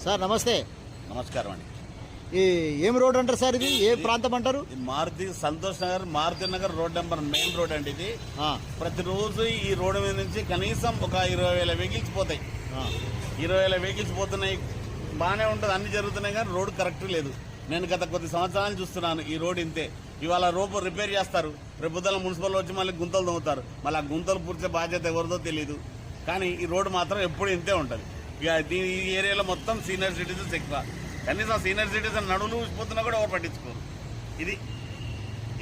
Sir నమస్తే. నమస్కారం అండి. ఏం రోడ్ అంటారు సార్? ఇది ఏ ప్రాంతం అంటారు? Maruti Santosh Nagar, Maruti Nagar road number main road అండి ఇది. ప్రతిరోజు ఈ రోడ్డు మీద నుంచి కనీసం ఒక 20,000 వెహికల్స్ పోతాయి. 20,000 వెహికల్స్ పోతున్నాయి, బాగానే ఉంటుంది, అన్ని జరుగుతున్నాయి, కానీ రోడ్ కరెక్ట్ లేదు. నేను గత కొద్ది సంవత్సరాలు చూస్తున్నాను ఈ రోడ్ ఇంతే. ఇవాళ రోడ్ రిపేర్ చేస్తారు, రేపు పొద్దున మున్సిపల్ వచ్చి మళ్ళీ గుంతలు తవ్వుతారు. మళ్ళీ ఆ గుంతలు పూర్చే బాధ్యత ఎవరిదో తెలియదు, కానీ ఈ రోడ్డు మాత్రం ఎప్పుడు ఇంతే ఉంటుంది. ఇక ఈ ఏరియాలో మొత్తం సీనియర్ సిటిజన్స్ ఎక్కువ. కనీసం సీనియర్ సిటిజన్ నడువులు ఊసిపోతున్నా కూడా ఎవరు పట్టించుకోరు. ఇది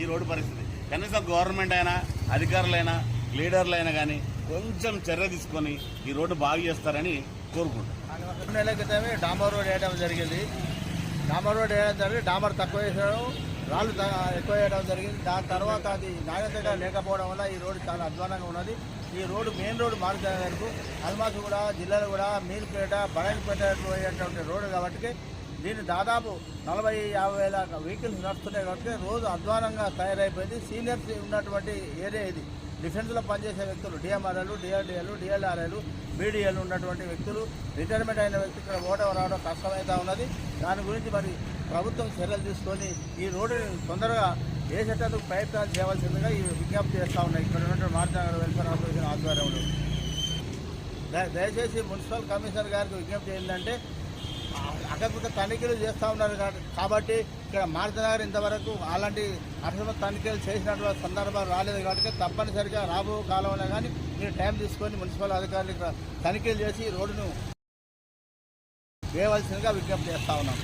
ఈ రోడ్డు పరిస్థితి. కనీసం గవర్నమెంట్ అయినా, అధికారులైనా, లీడర్లైనా కానీ కొంచెం చర్య తీసుకొని ఈ రోడ్డు బాగు చేస్తారని కోరుకుంటాం. 2 నెలల క్రితమే డాంబర్ రోడ్ వేయడం జరిగింది. డాంబర్ తక్కువ వేసడం, రాళ్ళు ఎక్కువ వేయడం జరిగింది. దాని తర్వాత అది నాణ్యతగా లేకపోవడం వల్ల ఈ రోడ్డు చాలా అధ్వానంగా ఉన్నది. ఈ రోడ్డు మెయిన్ రోడ్డు మారుతి వరకు అల్మాసు కూడా జిల్లాలో కూడా మీర్పేట, బడాయిపేట పోయేటువంటి రోడ్డు కాబట్టి దీన్ని దాదాపు 40-50 వేల వెహికల్స్ నడుస్తున్నాయి కాబట్టి రోజు అధ్వానంగా తయారైపోయింది. సీనియర్స్ ఉన్నటువంటి ఏరియా ఇది. డిఫెన్స్లో పనిచేసే వ్యక్తులు, డిఎంఆర్ఎలు, డిఆర్డీఎలు, డిఎల్ఆర్ఎలు, బీడీఎలు ఉన్నటువంటి వ్యక్తులు, రిటైర్మెంట్ అయిన వ్యక్తులు ఇక్కడ ఓటర్ రావడం కష్టమవుతా ఉన్నది. దాని గురించి మరి ప్రభుత్వం చర్యలు తీసుకొని ఈ రోడ్డుని తొందరగా వేసేటందుకు ప్రయత్నాలు చేయవలసిందిగా ఈ విజ్ఞప్తి చేస్తూ ఉన్నాయి ఇక్కడ ఉన్నటువంటి మారుతి నగర్ వెల్ఫేర్ ఆర్గనైజేషన్ ఆధ్వర్యంలో. దయచేసి మున్సిపల్ కమిషనర్ గారికి విజ్ఞప్తి ఏంటంటే, అక్కడ తనిఖీలు చేస్తూ ఉన్నారు కాబట్టి ఇక్కడ మారుతి నగర్ ఇంతవరకు అలాంటి అసలు తనిఖీలు చేసినటువంటి సందర్భాలు రాలేదు కాబట్టి తప్పనిసరిగా రాబో కాలంలో కానీ మీరు టైం తీసుకొని మున్సిపల్ అధికారులు ఇక్కడ తనిఖీలు చేసి రోడ్డును వేయవలసిందిగా విజ్ఞప్తి చేస్తూ ఉన్నాం.